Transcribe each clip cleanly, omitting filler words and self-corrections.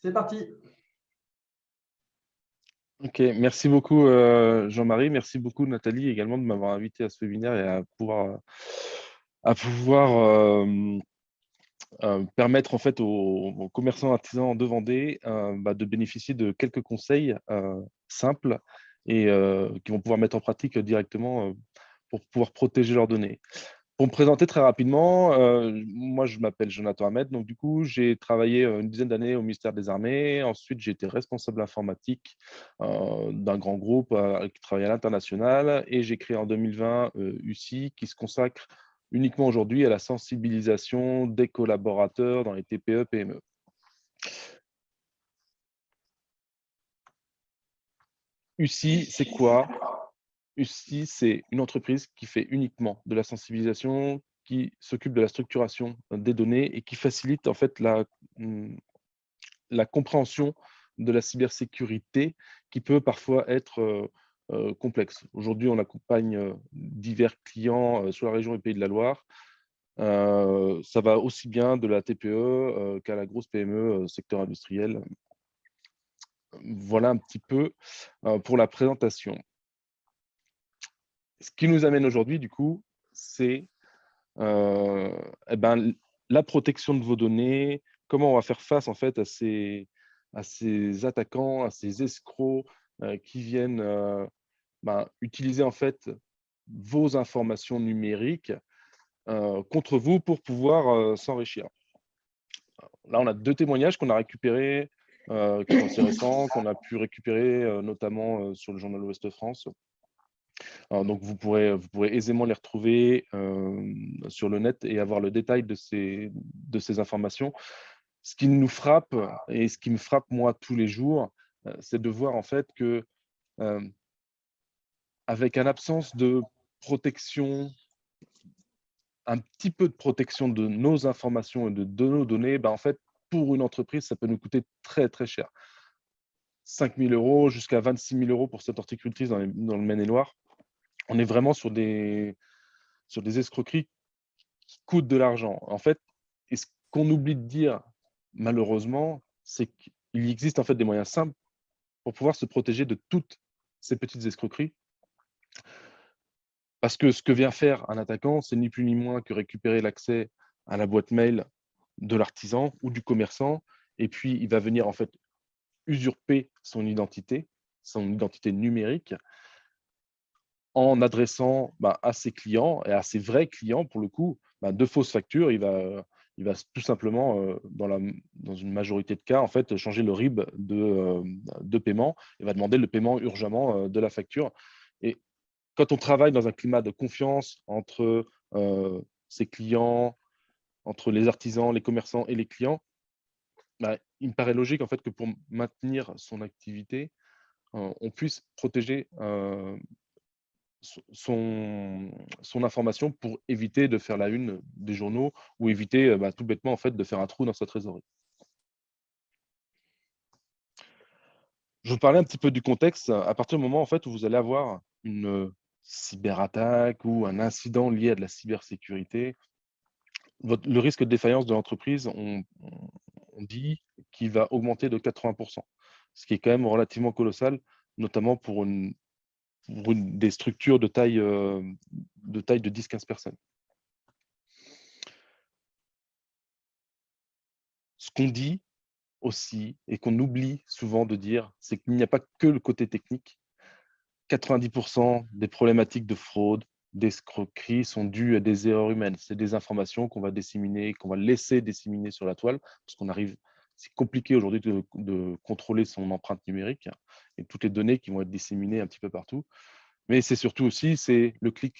C'est parti. Ok, merci beaucoup Jean-Marie, merci beaucoup Nathalie également de m'avoir invité à ce webinaire et à pouvoir permettre en fait aux commerçants artisans de Vendée de bénéficier de quelques conseils simples et qui vont pouvoir mettre en pratique directement pour pouvoir protéger leurs données. Pour me présenter très rapidement, moi je m'appelle Jonathan Ahmed, donc du coup j'ai travaillé une dizaine d'années au ministère des Armées. Ensuite j'ai été responsable informatique d'un grand groupe qui travaille à l'international et j'ai créé en 2020 UCI qui se consacre uniquement aujourd'hui à la sensibilisation des collaborateurs dans les TPE-PME. UCI, c'est quoi? UCI, c'est une entreprise qui fait uniquement de la sensibilisation, qui s'occupe de la structuration des données et qui facilite en fait la compréhension de la cybersécurité qui peut parfois être complexe. Aujourd'hui, on accompagne divers clients sur la région et Pays de la Loire. Ça va aussi bien de la TPE qu'à la grosse PME, secteur industriel. Voilà un petit peu pour la présentation. Ce qui nous amène aujourd'hui, du coup, c'est euh, eh ben, la protection de vos données, comment on va faire face en fait à ces attaquants, à ces escrocs qui viennent utiliser en fait vos informations numériques contre vous pour pouvoir s'enrichir. Là, on a deux témoignages qu'on a récupérés, qui sont assez récents, qu'on a pu récupérer notamment sur le journal Ouest-France. Alors, donc, vous pourrez aisément les retrouver sur le net et avoir le détail de ces informations. Ce qui nous frappe et ce qui me frappe moi tous les jours, c'est de voir en fait que euh, avec une absence de protection, un petit peu de protection de nos informations et de nos données, en fait, pour une entreprise, ça peut nous coûter très très cher. 5 000 € jusqu'à 26 000 € pour cette horticultrice dans le Maine-et-Loire. On est vraiment sur des escroqueries qui coûtent de l'argent. En fait, et ce qu'on oublie de dire, malheureusement, c'est qu'il existe en fait des moyens simples pour pouvoir se protéger de toutes ces petites escroqueries. Parce que ce que vient faire un attaquant, c'est ni plus ni moins que récupérer l'accès à la boîte mail de l'artisan ou du commerçant, et puis il va venir en fait usurper son identité numérique, en adressant à ses clients et à ses vrais clients, pour le coup, de fausses factures. Il va tout simplement, dans une majorité de cas, en fait, changer le RIB de paiement et va demander le paiement urgemment de la facture. Et quand on travaille dans un climat de confiance entre ses clients, entre les artisans, les commerçants et les clients, il me paraît logique en fait que pour maintenir son activité, on puisse protéger son information pour éviter de faire la une des journaux ou éviter tout bêtement en fait, de faire un trou dans sa trésorerie. Je vous parlais un petit peu du contexte. À partir du moment en fait, où vous allez avoir une cyberattaque ou un incident lié à de la cybersécurité, le risque de défaillance de l'entreprise, on dit qu'il va augmenter de 80%, ce qui est quand même relativement colossal, notamment pour des structures de taille de 10-15 personnes. Ce qu'on dit aussi et qu'on oublie souvent de dire, c'est qu'il n'y a pas que le côté technique. 90% des problématiques de fraude, d'escroquerie sont dues à des erreurs humaines. C'est des informations qu'on va disséminer, qu'on va laisser disséminer sur la toile, parce c'est compliqué aujourd'hui de contrôler son empreinte numérique et toutes les données qui vont être disséminées un petit peu partout. Mais c'est surtout aussi, c'est le clic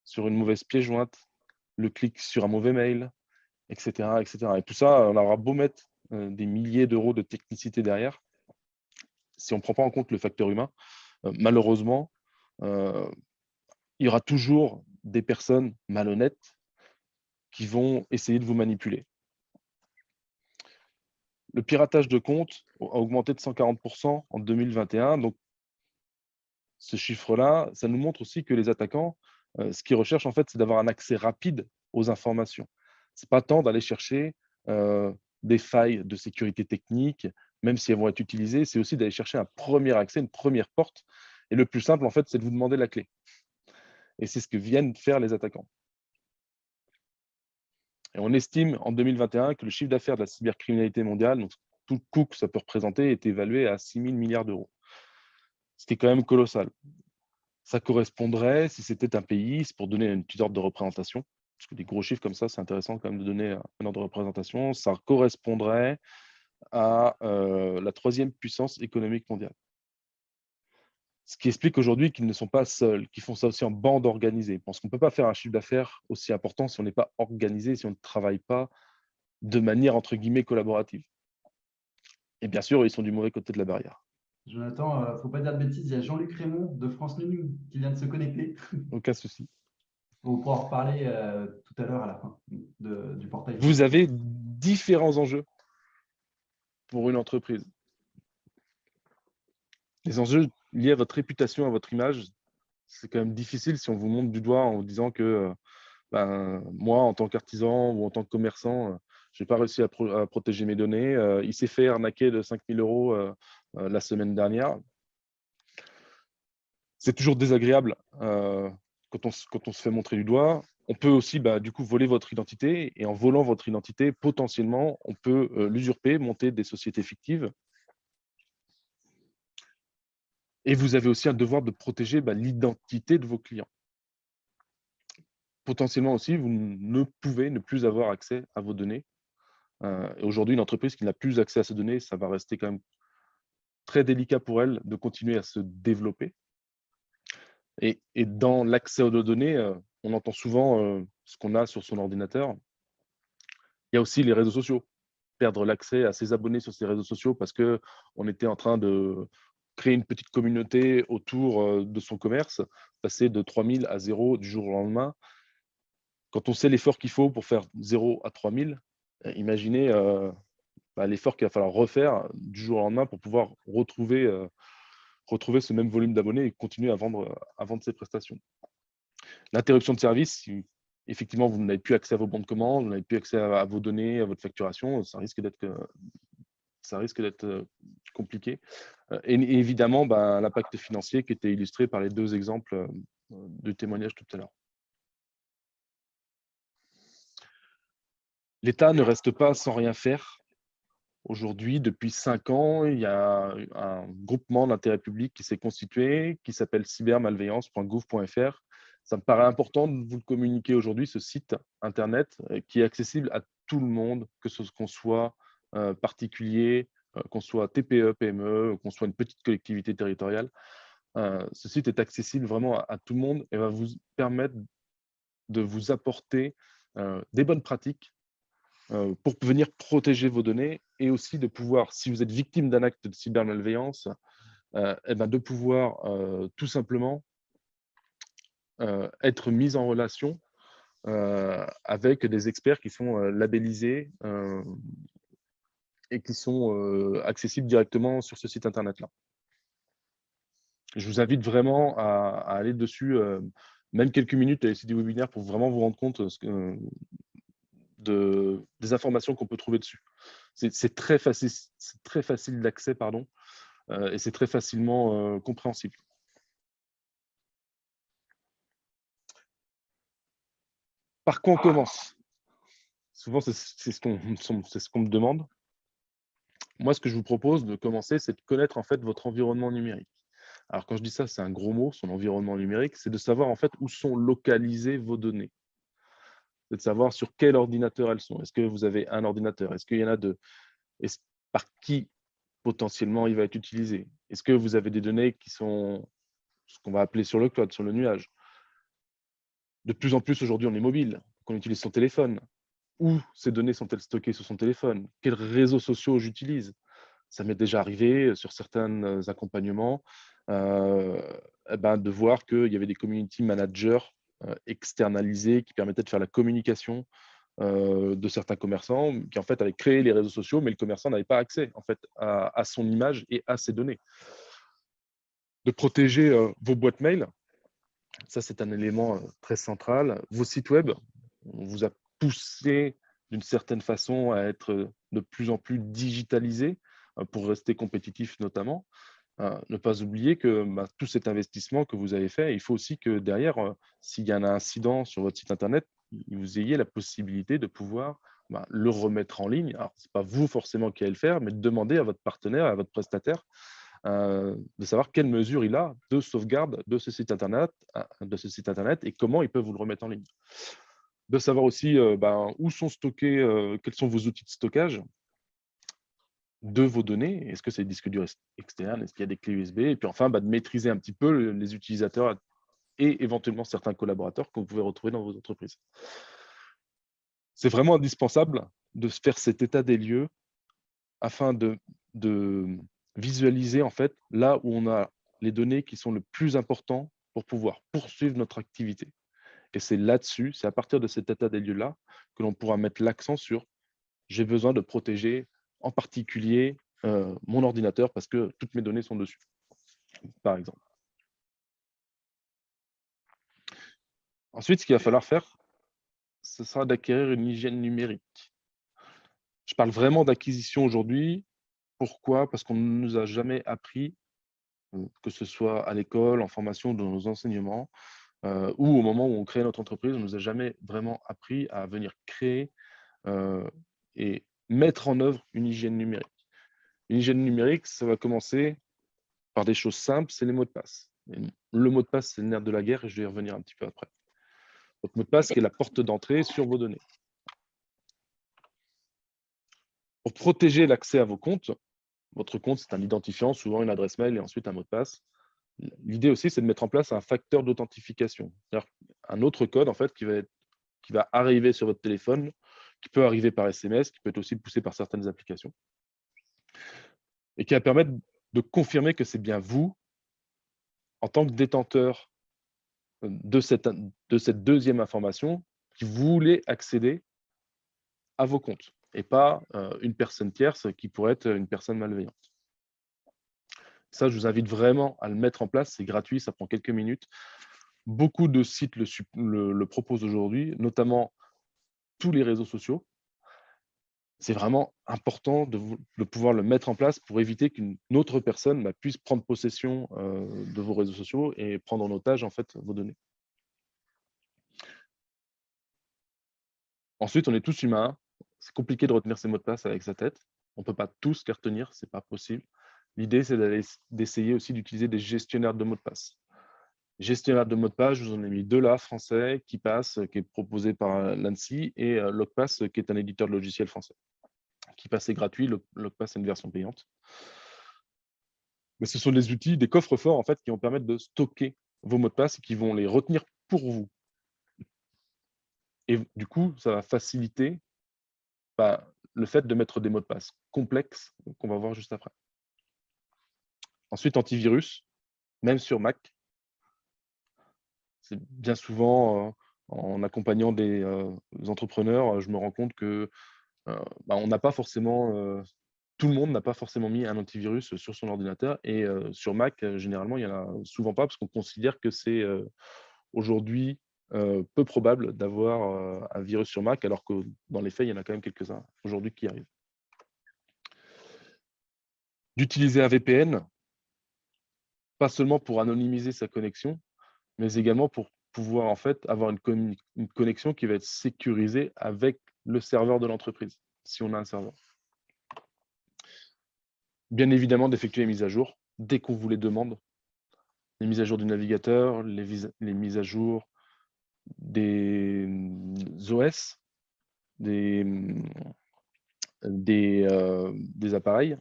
sur une mauvaise pièce jointe, le clic sur un mauvais mail, etc., etc. Et tout ça, on aura beau mettre des milliers d'euros de technicité derrière, si on ne prend pas en compte le facteur humain, malheureusement, il y aura toujours des personnes malhonnêtes qui vont essayer de vous manipuler. Le piratage de compte a augmenté de 140% en 2021. Donc, ce chiffre-là, ça nous montre aussi que les attaquants, ce qu'ils recherchent, en fait, c'est d'avoir un accès rapide aux informations. Ce n'est pas tant d'aller chercher des failles de sécurité technique, même si elles vont être utilisées, c'est aussi d'aller chercher un premier accès, une première porte. Et le plus simple, en fait, c'est de vous demander la clé. Et c'est ce que viennent faire les attaquants. Et on estime en 2021 que le chiffre d'affaires de la cybercriminalité mondiale, donc tout le coût que ça peut représenter, est évalué à 6 000 milliards d'euros. Ce qui est quand même colossal. Ça correspondrait, si c'était un pays, c'est pour donner une petite ordre de représentation, parce que des gros chiffres comme ça, c'est intéressant quand même de donner un ordre de représentation, ça correspondrait à la 3e puissance économique mondiale. Ce qui explique aujourd'hui qu'ils ne sont pas seuls, qu'ils font ça aussi en bande organisée. Je pense qu'on ne peut pas faire un chiffre d'affaires aussi important si on n'est pas organisé, si on ne travaille pas de manière, entre guillemets, collaborative. Et bien sûr, ils sont du mauvais côté de la barrière. Jonathan, il ne faut pas dire de bêtises, il y a Jean-Luc Raymond de France Minime qui vient de se connecter. Aucun souci. On pourra en reparler tout à l'heure à la fin du portail. Vous avez différents enjeux pour une entreprise. Les enjeux liés à votre réputation, à votre image, c'est quand même difficile si on vous montre du doigt en vous disant que moi, en tant qu'artisan ou en tant que commerçant, je n'ai pas réussi à protéger mes données. Il s'est fait arnaquer de 5 000 euros la semaine dernière. C'est toujours désagréable quand on se fait montrer du doigt. On peut aussi du coup voler votre identité, et en volant votre identité, potentiellement, on peut l'usurper, monter des sociétés fictives. Et vous avez aussi un devoir de protéger l'identité de vos clients. Potentiellement aussi, vous ne pouvez ne plus avoir accès à vos données. Et aujourd'hui, une entreprise qui n'a plus accès à ces données, ça va rester quand même très délicat pour elle de continuer à se développer. Et dans l'accès aux données, on entend souvent ce qu'on a sur son ordinateur. Il y a aussi les réseaux sociaux. Perdre l'accès à ses abonnés sur ces réseaux sociaux parce qu'on était en train de créer une petite communauté autour de son commerce, passer de 3 000 à 0 du jour au lendemain. Quand on sait l'effort qu'il faut pour faire 0 à 3 000, imaginez l'effort qu'il va falloir refaire du jour au lendemain pour pouvoir retrouver ce même volume d'abonnés et continuer à vendre ses prestations. L'interruption de service, si effectivement vous n'avez plus accès à vos bons de commande, vous n'avez plus accès à vos données, à votre facturation, ça risque d'être compliqué. Et évidemment, l'impact financier qui était illustré par les 2 exemples de témoignage tout à l'heure. L'État ne reste pas sans rien faire. Aujourd'hui, depuis 5 ans, il y a un groupement d'intérêt public qui s'est constitué, qui s'appelle cybermalveillance.gouv.fr. Ça me paraît important de vous le communiquer aujourd'hui, ce site internet qui est accessible à tout le monde, qu'on soit particulier, qu'on soit TPE, PME, qu'on soit une petite collectivité territoriale. Ce site est accessible vraiment à tout le monde et va vous permettre de vous apporter des bonnes pratiques pour venir protéger vos données et aussi de pouvoir, si vous êtes victime d'un acte de cybermalveillance, de pouvoir tout simplement être mis en relation avec des experts qui sont labellisés et qui sont accessibles directement sur ce site internet-là. Je vous invite vraiment à aller dessus, même quelques minutes à l'issue du webinaire pour vraiment vous rendre compte des informations qu'on peut trouver dessus. C'est très facile d'accès, et c'est très facilement compréhensible. Par quoi on commence? Souvent, c'est ce qu'on me demande. Moi, ce que je vous propose de commencer, c'est de connaître en fait votre environnement numérique. Alors, quand je dis ça, c'est un gros mot, son environnement numérique, c'est de savoir en fait où sont localisées vos données. C'est de savoir sur quel ordinateur elles sont. Est-ce que vous avez un ordinateur? Est-ce qu'il y en a 2? Par qui potentiellement il va être utilisé? Est-ce que vous avez des données qui sont ce qu'on va appeler sur le cloud, sur le nuage? De plus en plus aujourd'hui, on est mobile, qu'on utilise son téléphone. Où ces données sont-elles stockées sur son téléphone? Quels réseaux sociaux j'utilise? Ça m'est déjà arrivé sur certains accompagnements de voir qu'il y avait des community managers externalisés qui permettaient de faire la communication de certains commerçants qui en fait avaient créé les réseaux sociaux, mais le commerçant n'avait pas accès en fait à son image et à ses données. De protéger vos boîtes mail, ça c'est un élément très central. Vos sites web, on vous a poussé d'une certaine façon à être de plus en plus digitalisé. pour rester compétitif notamment. Ne pas oublier que tout cet investissement que vous avez fait, il faut aussi que derrière, s'il y a un incident sur votre site internet, vous ayez la possibilité de pouvoir le remettre en ligne. Alors, ce n'est pas vous forcément qui allez le faire, mais de demander à votre partenaire, à votre prestataire, de savoir quelles mesures il a de sauvegarde de ce site internet et comment il peut vous le remettre en ligne. De savoir aussi où sont stockés, quels sont vos outils de stockage de vos données. Est-ce que c'est des disques durs externes? Est-ce qu'il y a des clés USB? Et puis enfin, de maîtriser un petit peu les utilisateurs et éventuellement certains collaborateurs que vous pouvez retrouver dans vos entreprises. C'est vraiment indispensable de se faire cet état des lieux afin de visualiser en fait là où on a les données qui sont le plus importants pour pouvoir poursuivre notre activité. Et c'est là-dessus, c'est à partir de cet état des lieux-là que l'on pourra mettre l'accent sur j'ai besoin de protéger en particulier mon ordinateur parce que toutes mes données sont dessus, par exemple. Ensuite, ce qu'il va falloir faire, ce sera d'acquérir une hygiène numérique. Je parle vraiment d'acquisition aujourd'hui. Pourquoi? Parce qu'on ne nous a jamais appris, que ce soit à l'école, en formation, dans nos enseignements, ou au moment où on crée notre entreprise, on ne nous a jamais vraiment appris à venir créer et mettre en œuvre une hygiène numérique. Une hygiène numérique, ça va commencer par des choses simples, c'est les mots de passe. Et le mot de passe, c'est le nerf de la guerre et je vais y revenir un petit peu après. Votre mot de passe qui est la porte d'entrée sur vos données. Pour protéger l'accès à vos comptes, votre compte, c'est un identifiant, souvent une adresse mail et ensuite un mot de passe. L'idée aussi, c'est de mettre en place un facteur d'authentification, c'est-à-dire un autre code en fait, qui va arriver sur votre téléphone, qui peut arriver par SMS, qui peut être aussi poussé par certaines applications, et qui va permettre de confirmer que c'est bien vous, en tant que détenteur de cette deuxième information, qui voulez accéder à vos comptes, et pas une personne tierce qui pourrait être une personne malveillante. Ça, je vous invite vraiment à le mettre en place, c'est gratuit, ça prend quelques minutes. Beaucoup de sites le proposent aujourd'hui, notamment tous les réseaux sociaux. C'est vraiment important de pouvoir le mettre en place pour éviter qu'une autre personne puisse prendre possession de vos réseaux sociaux et prendre en otage en fait vos données. Ensuite, on est tous humains. C'est compliqué de retenir ses mots de passe avec sa tête. On ne peut pas tous les retenir, ce n'est pas possible. L'idée, c'est d'essayer aussi d'utiliser des gestionnaires de mots de passe. Gestionnaire de mots de passe, je vous en ai mis deux là, français, KeePass, qui est proposé par l'ANSSI, et LogPass, qui est un éditeur de logiciels français. KeePass est gratuit, LogPass est une version payante. Mais ce sont des outils, des coffres forts en fait, qui vont permettre de stocker vos mots de passe et qui vont les retenir pour vous. Et du coup, ça va faciliter le fait de mettre des mots de passe complexes qu'on va voir juste après. Ensuite, antivirus, même sur Mac. C'est bien souvent, en accompagnant des entrepreneurs, je me rends compte que on n'a pas forcément, tout le monde n'a pas forcément mis un antivirus sur son ordinateur. Et sur Mac, généralement, il n'y en a souvent pas parce qu'on considère que c'est aujourd'hui peu probable d'avoir un virus sur Mac, alors que dans les faits, il y en a quand même quelques-uns aujourd'hui qui arrivent. D'utiliser un VPN, pas seulement pour anonymiser sa connexion, mais également pour pouvoir en fait avoir une connexion qui va être sécurisée avec le serveur de l'entreprise, si on a un serveur. Bien évidemment, d'effectuer les mises à jour dès qu'on vous les demande. Les mises à jour du navigateur, les mises à jour des OS, des appareils,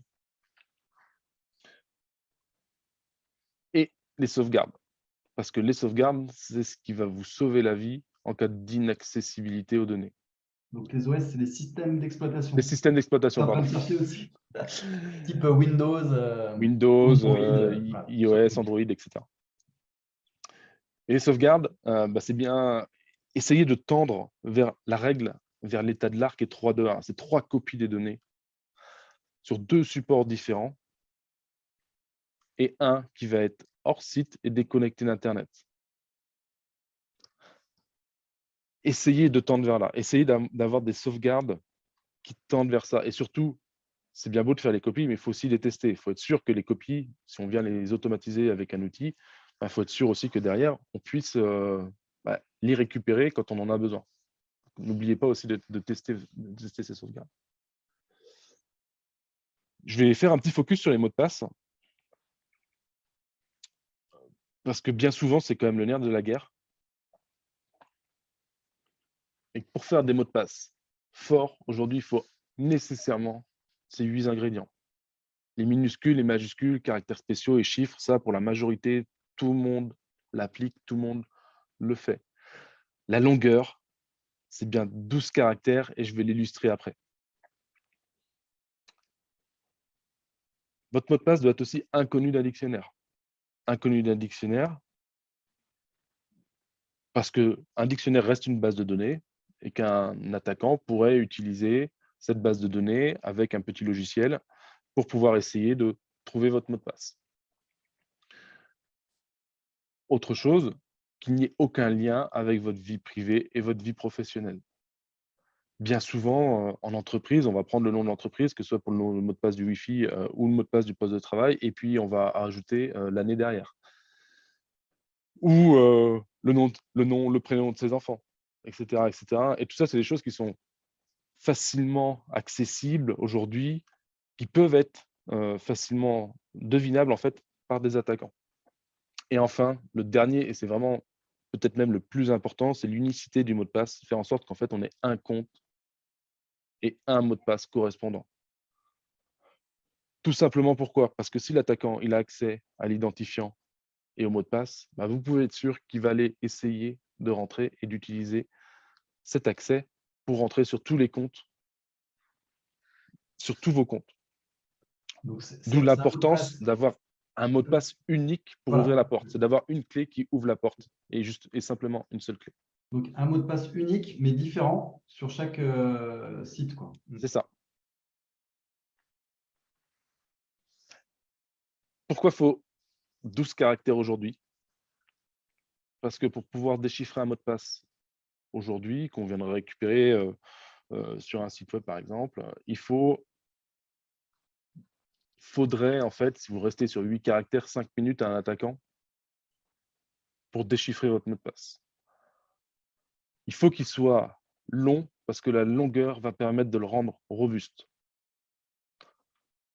et les sauvegardes. Parce que les sauvegardes, c'est ce qui va vous sauver la vie en cas d'inaccessibilité aux données. Donc les OS, c'est les systèmes d'exploitation. Les systèmes d'exploitation, Tu es en train pardon. de chercher aussi type Windows, Windows, Android, iOS, Android, etc. Et les sauvegardes, c'est bien essayer de tendre vers la règle, vers l'état de l'art qui est 3-2-1. C'est 3 copies des données sur 2 supports différents et un qui va être hors site et déconnecté d'Internet. Essayez de tendre vers là. Essayez d'avoir des sauvegardes qui tendent vers ça. Et surtout, c'est bien beau de faire les copies, mais il faut aussi les tester. Il faut être sûr que les copies, si on vient les automatiser avec un outil, il faut être sûr aussi que derrière, on puisse les récupérer quand on en a besoin. N'oubliez pas aussi de tester ces sauvegardes. Je vais faire un petit focus sur les mots de passe, parce que bien souvent, c'est quand même le nerf de la guerre. Et pour faire des mots de passe forts, aujourd'hui, il faut nécessairement ces 8 ingrédients. Les minuscules, les majuscules, caractères spéciaux et chiffres, ça, pour la majorité, tout le monde l'applique, tout le monde le fait. La longueur, c'est bien 12 caractères et je vais l'illustrer après. Votre mot de passe doit être aussi inconnu d'un dictionnaire. Inconnu d'un dictionnaire, parce qu'un dictionnaire reste une base de données et qu'un attaquant pourrait utiliser cette base de données avec un petit logiciel pour pouvoir essayer de trouver votre mot de passe. Autre chose, qu'il n'y ait aucun lien avec votre vie privée et votre vie professionnelle. Bien souvent, en entreprise, on va prendre le nom de l'entreprise, que ce soit pour le mot de passe du Wi-Fi ou le mot de passe du poste de travail, et puis on va ajouter l'année derrière. Ou le prénom de ses enfants, etc., etc. Et tout ça, c'est des choses qui sont facilement accessibles aujourd'hui, qui peuvent être facilement devinables en fait par des attaquants. Et enfin, le dernier, et c'est vraiment peut-être même le plus important, c'est l'unicité du mot de passe, faire en sorte qu'en fait on ait un compte et un mot de passe correspondant. Tout simplement pourquoi? Parce que si l'attaquant il a accès à l'identifiant et au mot de passe, vous pouvez être sûr qu'il va aller essayer de rentrer et d'utiliser cet accès pour rentrer sur tous les comptes, sur tous vos comptes. D'où C'est un mot de l'importance passe. d'avoir un mot de passe unique pour ouvrir Voilà. la porte. C'est d'avoir une clé qui ouvre la porte et simplement une seule clé. Donc, un mot de passe unique, mais différent sur chaque site, quoi. C'est ça. Pourquoi faut 12 caractères aujourd'hui? Parce que pour pouvoir déchiffrer un mot de passe aujourd'hui, qu'on vient de récupérer sur un site web par exemple, faudrait en fait, si vous restez sur 8 caractères, 5 minutes à un attaquant pour déchiffrer votre mot de passe. Il faut qu'il soit long parce que la longueur va permettre de le rendre robuste.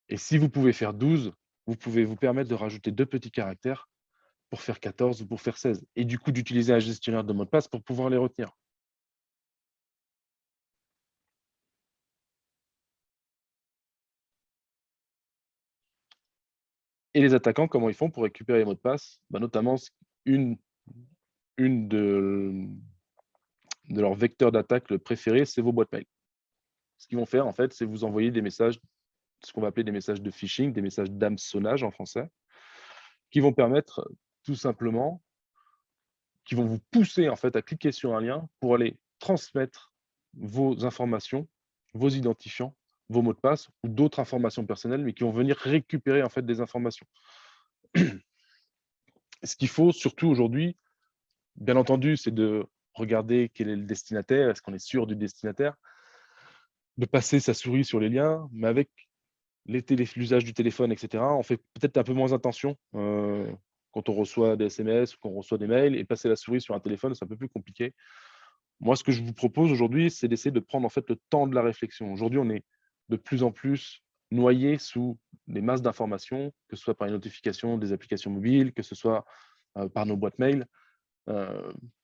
Et si vous pouvez faire 12, vous pouvez vous permettre de rajouter 2 petits caractères pour faire 14 ou pour faire 16. Et du coup, d'utiliser un gestionnaire de mots de passe pour pouvoir les retenir. Et les attaquants, comment ils font pour récupérer les mots de passe? Notamment, une de leurs vecteurs d'attaque préférés, c'est vos boîtes mail. Ce qu'ils vont faire, en fait, c'est vous envoyer des messages, ce qu'on va appeler des messages de phishing, des messages d'hameçonnage en français, qui vont permettre tout simplement, qui vont vous pousser en fait à cliquer sur un lien pour aller transmettre vos informations, vos identifiants, vos mots de passe ou d'autres informations personnelles, mais qui vont venir récupérer en fait des informations. Ce qu'il faut surtout aujourd'hui, bien entendu, c'est de regarder quel est le destinataire, est-ce qu'on est sûr du destinataire, de passer sa souris sur les liens, mais avec l'usage du téléphone, etc., on fait peut-être un peu moins attention quand on reçoit des SMS ou qu'on reçoit des mails, et passer la souris sur un téléphone, c'est un peu plus compliqué. Moi, ce que je vous propose aujourd'hui, c'est d'essayer de prendre en fait le temps de la réflexion. Aujourd'hui, on est de plus en plus noyé sous des masses d'informations, que ce soit par les notifications des applications mobiles, que ce soit par nos boîtes mail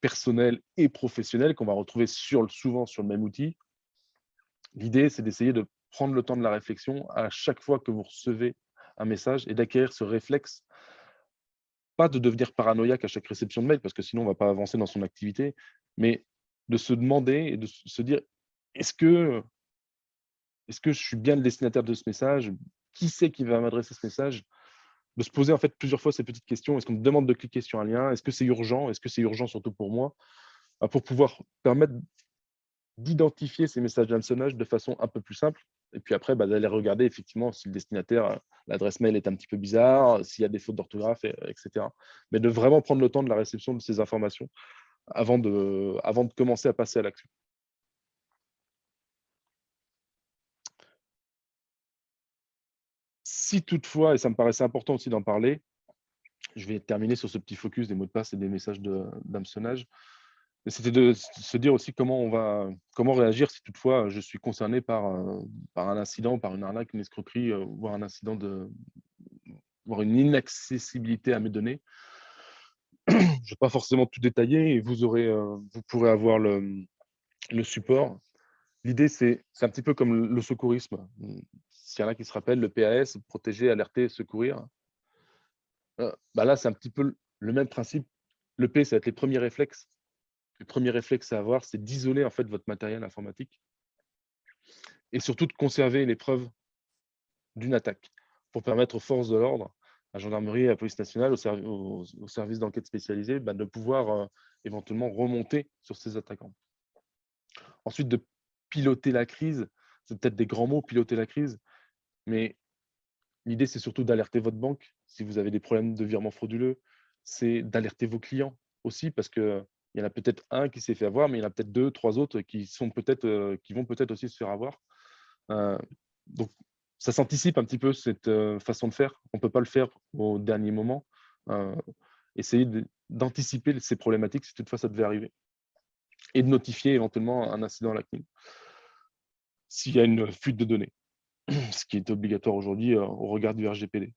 personnelles et professionnelles qu'on va retrouver souvent sur le même outil. L'idée, c'est d'essayer de prendre le temps de la réflexion à chaque fois que vous recevez un message et d'acquérir ce réflexe, pas de devenir paranoïaque à chaque réception de mail, parce que sinon on ne va pas avancer dans son activité, mais de se demander et de se dire, est-ce que je suis bien le destinataire de ce message? Qui c'est qui va m'adresser ce message? De se poser en fait plusieurs fois ces petites questions. Est-ce qu'on me demande de cliquer sur un lien? Est-ce que c'est urgent? Est-ce que c'est urgent surtout pour moi? Pour pouvoir permettre d'identifier ces messages d'hameçonnage de façon un peu plus simple. Et puis après, d'aller regarder effectivement si le destinataire, l'adresse mail est un petit peu bizarre, s'il y a des fautes d'orthographe, etc. Mais de vraiment prendre le temps de la réception de ces informations avant de commencer à passer à l'action. Si toutefois, et ça me paraissait important aussi d'en parler, je vais terminer sur ce petit focus des mots de passe et des messages d'hameçonnage. C'était de se dire aussi comment réagir si toutefois je suis concerné par un incident, par une arnaque, une escroquerie, voire un incident voire une inaccessibilité à mes données. Je ne vais pas forcément tout détailler et vous pourrez avoir le support. L'idée, c'est un petit peu comme le secourisme. S'il y en a qui se rappellent, le PAS, protéger, alerter, secourir. Là, c'est un petit peu le même principe. Le P, ça va être les premiers réflexes. Le premier réflexe à avoir, c'est d'isoler en fait votre matériel informatique et surtout de conserver les preuves d'une attaque pour permettre aux forces de l'ordre, à la gendarmerie, à la police nationale, aux services d'enquête spécialisés, de pouvoir éventuellement remonter sur ces attaquants. Ensuite, de piloter la crise, c'est peut-être des grands mots, piloter la crise, mais l'idée, c'est surtout d'alerter votre banque si vous avez des problèmes de virement frauduleux, c'est d'alerter vos clients aussi, parce qu'il y en a peut-être un qui s'est fait avoir, mais il y en a peut-être 2, 3 autres qui vont peut-être aussi se faire avoir. Donc, ça s'anticipe un petit peu cette façon de faire. On ne peut pas le faire au dernier moment. Essayer d'anticiper ces problématiques si toutefois ça devait arriver. Et de notifier éventuellement un incident à la CNIL s'il y a une fuite de données, ce qui est obligatoire aujourd'hui au regard du RGPD.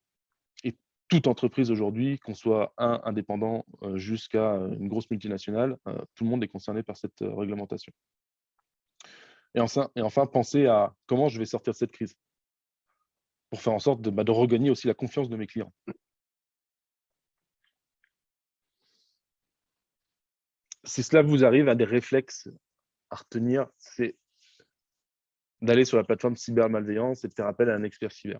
Et toute entreprise aujourd'hui, qu'on soit un indépendant jusqu'à une grosse multinationale, tout le monde est concerné par cette réglementation. Et enfin, penser à comment je vais sortir de cette crise pour faire en sorte de regagner aussi la confiance de mes clients. Si cela vous arrive, un des réflexes à retenir, c'est d'aller sur la plateforme cybermalveillance et de faire appel à un expert cyber.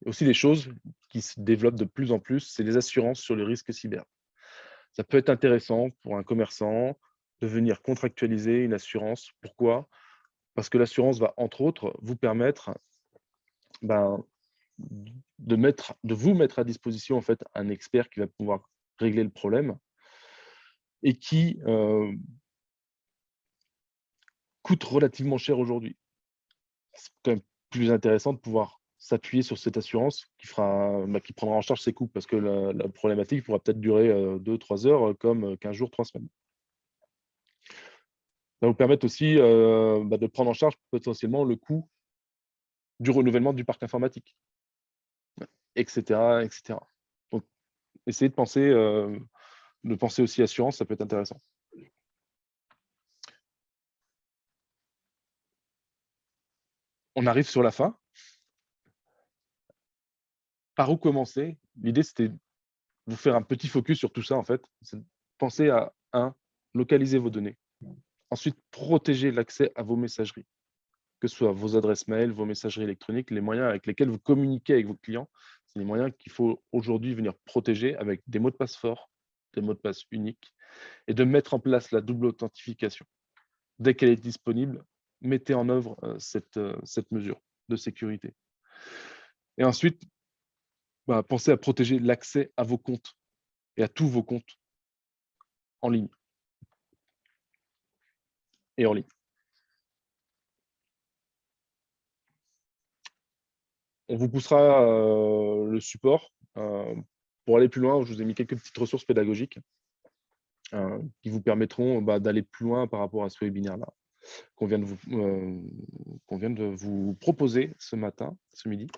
Et aussi des choses qui se développent de plus en plus, c'est les assurances sur les risques cyber. Ça peut être intéressant pour un commerçant de venir contractualiser une assurance. Pourquoi? Parce que l'assurance va, entre autres, vous permettre de vous mettre à disposition en fait, un expert qui va pouvoir régler le problème et qui coûte relativement cher aujourd'hui. C'est quand même plus intéressant de pouvoir s'appuyer sur cette assurance qui prendra en charge ses coûts parce que la problématique pourra peut-être durer 2-3 heures comme 15 jours, 3 semaines. Ça va vous permettre aussi de prendre en charge potentiellement le coût du renouvellement du parc informatique, etc., etc. Donc, essayez de penser aussi assurance, ça peut être intéressant. On arrive sur la fin. Par où commencer? L'idée, c'était de vous faire un petit focus sur tout ça, en fait. C'est de penser à, localiser vos données. Ensuite, protéger l'accès à vos messageries, que ce soit vos adresses mail, vos messageries électroniques, les moyens avec lesquels vous communiquez avec vos clients. C'est les moyens qu'il faut aujourd'hui venir protéger avec des mots de passe forts, des mots de passe uniques, et de mettre en place la double authentification. Dès qu'elle est disponible, mettez en œuvre cette mesure de sécurité. Et ensuite, pensez à protéger l'accès à vos comptes et à tous vos comptes en ligne et en ligne. On vous poussera le support. Pour aller plus loin, je vous ai mis quelques petites ressources pédagogiques qui vous permettront d'aller plus loin par rapport à ce webinaire-là qu'on vient de vous proposer ce midi.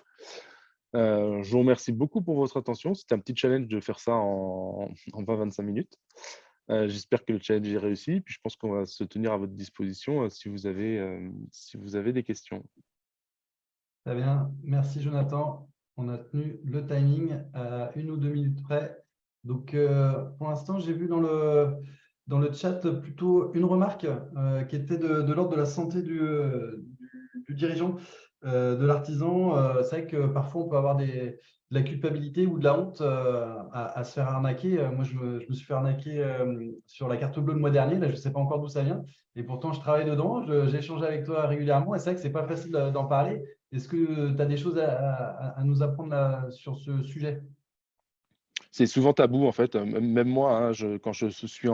Je vous remercie beaucoup pour votre attention. C'était un petit challenge de faire ça en 20-25 minutes. J'espère que le challenge est réussi. Puis je pense qu'on va se tenir à votre disposition si vous avez des questions. Très bien, merci Jonathan. On a tenu le timing à 1 ou 2 minutes près. Donc, pour l'instant, j'ai vu dans le chat plutôt une remarque qui était de l'ordre de la santé du dirigeant, de l'artisan. C'est vrai que parfois, on peut avoir de la culpabilité ou de la honte à se faire arnaquer. Moi, je me suis fait arnaquer sur la carte bleue le mois dernier. Là, je ne sais pas encore d'où ça vient. Et pourtant, je travaille dedans. J'échange avec toi régulièrement. Et c'est vrai que ce n'est pas facile d'en parler. Est-ce que tu as des choses à nous apprendre là, sur ce sujet? C'est souvent tabou, en fait. Même moi, quand je suis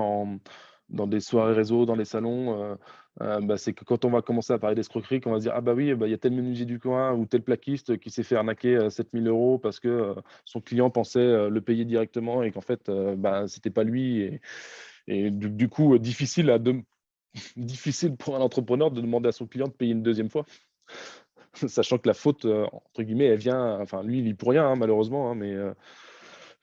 dans des soirées réseau, dans les salons, bah, c'est que quand on va commencer à parler d'escroquerie, qu'on va se dire: «Ah bah oui, bah, il y a tel menuisier du coin ou tel plaquiste qui s'est fait arnaquer, 7 000 € parce que, son client pensait, le payer directement et qu'en fait, bah, c'était pas lui» et du coup, difficile pour un entrepreneur de demander à son client de payer une deuxième fois. Sachant que la faute, entre guillemets, elle vient enfin lui, il y pour rien, hein, malheureusement, hein, mais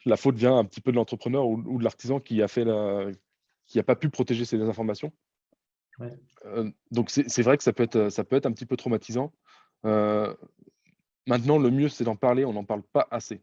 la faute vient un petit peu de l'entrepreneur ou de l'artisan qui a pas pu protéger ses informations. Ouais. Donc c'est vrai que ça peut être un petit peu traumatisant. Heu, Maintenant le mieux, c'est d'en parler, on n'en parle pas assez.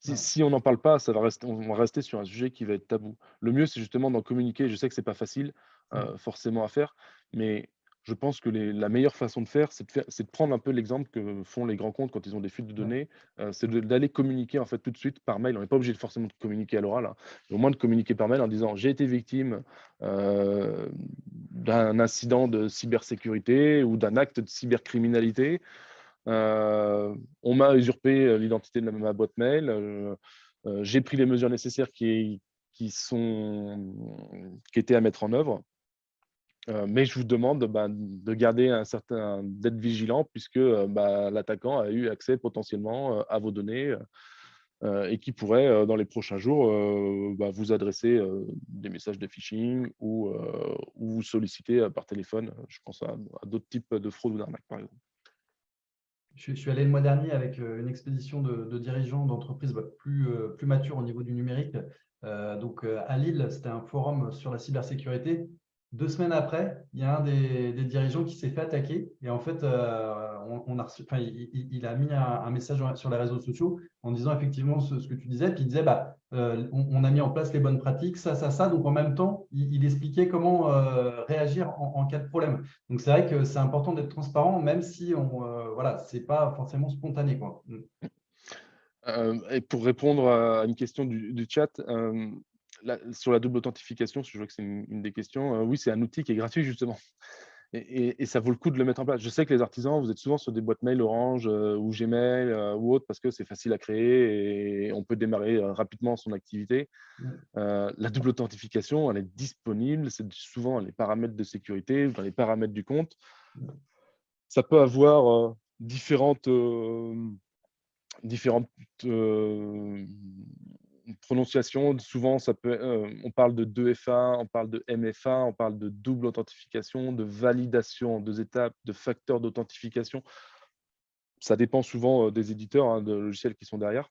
Ouais. Si on n'en parle pas, ça va rester on va rester sur un sujet qui va être tabou. Le mieux, c'est justement d'en communiquer. Je sais que c'est pas facile, Mmh. forcément à faire, mais je pense que la meilleure façon de faire, c'est de prendre un peu l'exemple que font les grands comptes quand ils ont des fuites de Ouais. données, c'est d'aller communiquer en fait tout de suite par mail. On n'est pas obligé de forcément de communiquer à l'oral, hein, mais au moins de communiquer par mail en disant: «J'ai été victime, d'un incident de cybersécurité ou d'un acte de cybercriminalité. On m'a usurpé, l'identité de ma boîte mail, j'ai pris les mesures nécessaires qui étaient à mettre en œuvre, mais je vous demande, ben, de garder d'être vigilant puisque, bah, l'attaquant a eu accès potentiellement, à vos données, et qui pourrait, dans les prochains jours, bah, vous adresser, des messages de phishing ou vous solliciter, par téléphone». Je pense à d'autres types de fraudes ou d'arnaques, par exemple. Je suis allé le mois dernier avec une expédition de dirigeants d'entreprises plus matures au niveau du numérique. À Lille, c'était un forum sur la cybersécurité. 2 semaines après, il y a un des dirigeants qui s'est fait attaquer. Et en fait, on a reçu, enfin, il a mis un message sur les réseaux sociaux en disant effectivement ce que tu disais. Puis il disait, bah, on a mis en place les bonnes pratiques, ça. Donc en même temps, il expliquait comment réagir en cas de problème. Donc, c'est vrai que c'est important d'être transparent, même si voilà, c'est pas forcément spontané, quoi. Et pour répondre à une question du chat, sur la double authentification, parce que je vois que c'est une des questions, oui, c'est un outil qui est gratuit justement et ça vaut le coup de le mettre en place. Je sais que les artisans, vous êtes souvent sur des boîtes mail Orange, ou Gmail, ou autres parce que c'est facile à créer et on peut démarrer, rapidement son activité. Mm. La double authentification, elle est disponible, c'est souvent dans les paramètres de sécurité, dans les paramètres du compte. Ça peut avoir, différentes, heu, prononciations. Souvent, on parle de 2FA, on parle de MFA, on parle de double authentification, de validation en 2 étapes, de facteur d'authentification. Ça dépend souvent, des éditeurs, hein, de logiciels qui sont derrière,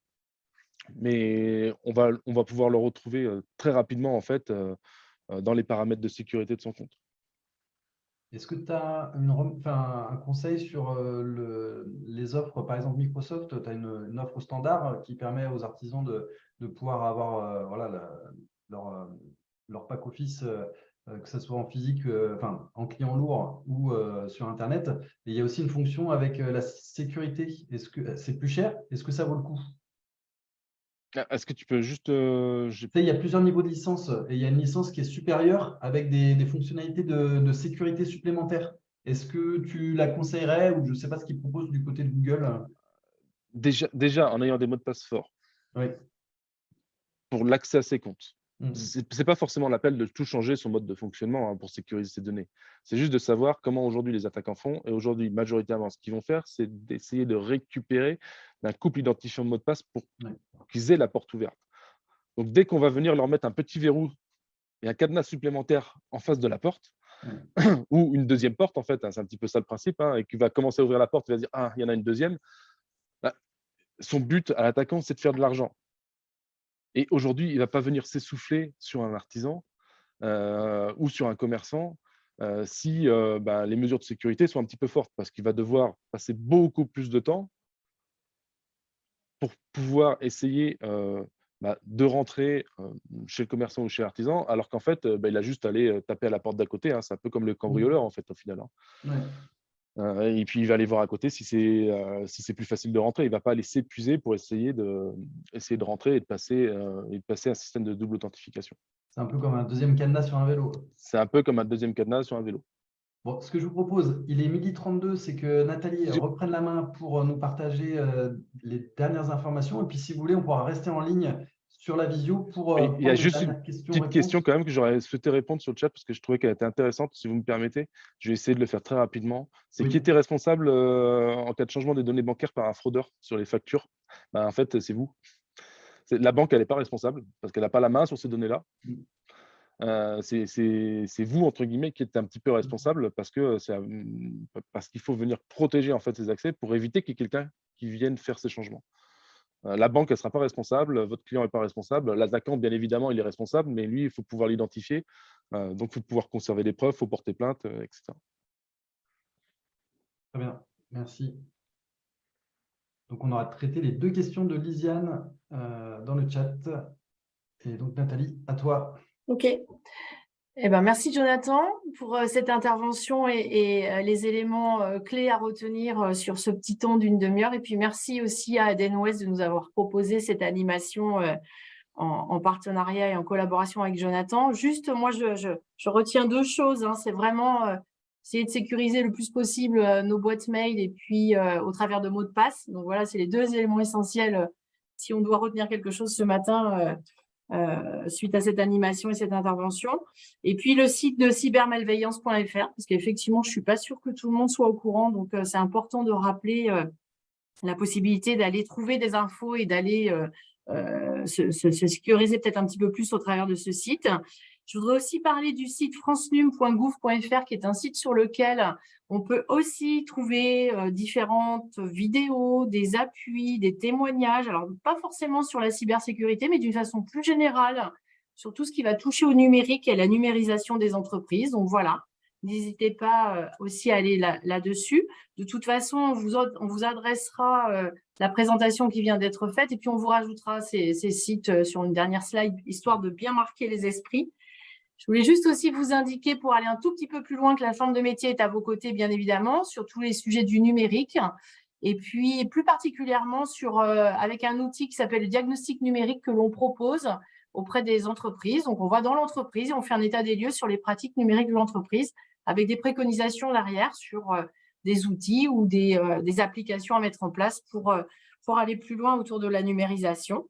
mais on va pouvoir le retrouver, très rapidement en fait, dans les paramètres de sécurité de son compte. Est-ce que tu as un conseil sur les offres? Par exemple, Microsoft, tu as une offre standard qui permet aux artisans de pouvoir avoir voilà, leur, euh, leur pack office, que ce soit en physique, enfin, en client lourd ou sur Internet. Et il y a aussi une fonction avec la sécurité. Est-ce que c'est plus cher? Est-ce que ça vaut le coup? Ah, est-ce que tu peux juste, Tu sais, il y a plusieurs niveaux de licence et il y a une licence qui est supérieure avec des fonctionnalités de sécurité supplémentaires. Est-ce que tu la conseillerais ou je ne sais pas ce qu'ils proposent du côté de Google? déjà en ayant des mots de passe forts Oui. pour l'accès à ses comptes. Mm. C'est pas forcément l'appel de tout changer son mode de fonctionnement, hein, pour sécuriser ses données. C'est juste de savoir comment aujourd'hui les attaquants font et aujourd'hui, majoritairement, ce qu'ils vont faire, c'est d'essayer de récupérer un couple identifiant de mot de passe pour Ouais. qu'ils aient la porte ouverte. Donc dès qu'on va venir leur mettre un petit verrou et un cadenas supplémentaire en face de la porte Ouais. ou une deuxième porte en fait, hein, c'est un petit peu ça le principe, hein, et qu'il va commencer à ouvrir la porte, il va dire: «Ah, il y en a une deuxième». Bah, son but à l'attaquant, c'est de faire de l'argent et aujourd'hui, il ne va pas venir s'essouffler sur un artisan, ou sur un commerçant, si, bah, les mesures de sécurité sont un petit peu fortes. Parce qu'il va devoir passer beaucoup plus de temps pour pouvoir essayer, bah, de rentrer, chez le commerçant ou chez l'artisan, alors qu'en fait, bah, il a juste à aller, taper à la porte d'à côté, hein. C'est un peu comme le Mm. cambrioleur, en fait, au final, hein. Ouais. Et puis il va aller voir à côté si c'est plus facile de rentrer. Il va pas aller s'épuiser pour essayer de rentrer et de passer un système de double authentification. C'est un peu comme un deuxième cadenas sur un vélo. C'est un peu comme un deuxième cadenas sur un vélo. Bon, ce que je vous propose, il est 12h32, c'est que Nathalie J'ai reprenne la main pour nous partager les dernières informations. Et puis, si vous voulez, on pourra rester en ligne sur la visio pour Et il y a prendre les juste une dernières petite questions-réponses. question quand même que j'aurais souhaité répondre sur le chat parce que je trouvais qu'elle était intéressante. Si vous me permettez, je vais essayer de le faire très rapidement. C'est Oui. qui était responsable en cas de changement des données bancaires par un fraudeur sur les factures? Ben, en fait, c'est vous. La banque, elle n'est pas responsable parce qu'elle n'a pas la main sur ces données-là. C'est vous, entre guillemets, qui êtes un petit peu responsable parce qu'il faut venir protéger en fait, ces accès pour éviter qu'il y ait quelqu'un qui vienne faire ces changements. La banque, elle ne sera pas responsable, votre client n'est pas responsable, l'attaquant, bien évidemment, il est responsable, mais lui, il faut pouvoir l'identifier. Donc, il faut pouvoir conserver des preuves, il faut porter plainte, etc. Très bien, merci. Donc, on aura traité les 2 questions de Lisiane dans le chat. Et donc, Nathalie, à toi. OK. Eh ben, merci Jonathan pour cette intervention et les éléments clés à retenir sur ce petit temps d'une demi-heure. Et puis merci aussi à Edenwest de nous avoir proposé cette animation en partenariat et en collaboration avec Jonathan. Juste, moi, je retiens 2 choses. Hein. C'est vraiment essayer de sécuriser le plus possible nos boîtes mail et puis au travers de mots de passe. Donc voilà, c'est les 2 éléments essentiels si on doit retenir quelque chose ce matin suite à cette animation et cette intervention. Et puis le site de cybermalveillance.fr, parce qu'effectivement, je ne suis pas sûre que tout le monde soit au courant. Donc, c'est important de rappeler la possibilité d'aller trouver des infos et d'aller se sécuriser peut-être un petit peu plus au travers de ce site. Je voudrais aussi parler du site francenum.gouv.fr, qui est un site sur lequel on peut aussi trouver différentes vidéos, des appuis, des témoignages. Alors, pas forcément sur la cybersécurité, mais d'une façon plus générale, sur tout ce qui va toucher au numérique et à la numérisation des entreprises. Donc, voilà, n'hésitez pas aussi à aller là-dessus. De toute façon, on vous adressera la présentation qui vient d'être faite et puis on vous rajoutera ces sites sur une dernière slide, histoire de bien marquer les esprits. Je voulais juste aussi vous indiquer, pour aller un tout petit peu plus loin, que la Chambre de métier est à vos côtés, bien évidemment, sur tous les sujets du numérique. Et puis, plus particulièrement, avec un outil qui s'appelle le diagnostic numérique que l'on propose auprès des entreprises. Donc, on va dans l'entreprise et on fait un état des lieux sur les pratiques numériques de l'entreprise avec des préconisations derrière sur des outils ou des applications à mettre en place pour aller plus loin autour de la numérisation.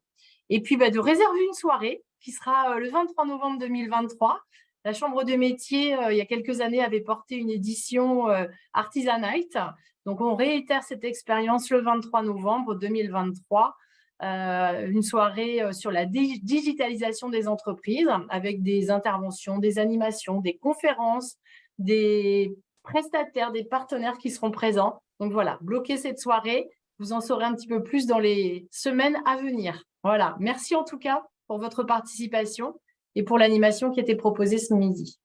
Et puis, de réserver une soirée qui sera le 23 novembre 2023. La Chambre de métier, il y a quelques années, avait porté une édition Artisanite. Donc, on réitère cette expérience le 23 novembre 2023. Une soirée sur la digitalisation des entreprises avec des interventions, des animations, des conférences, des prestataires, des partenaires qui seront présents. Donc, voilà, bloquez cette soirée. Vous en saurez un petit peu plus dans les semaines à venir. Voilà, merci en tout cas pour votre participation et pour l'animation qui a été proposée ce midi.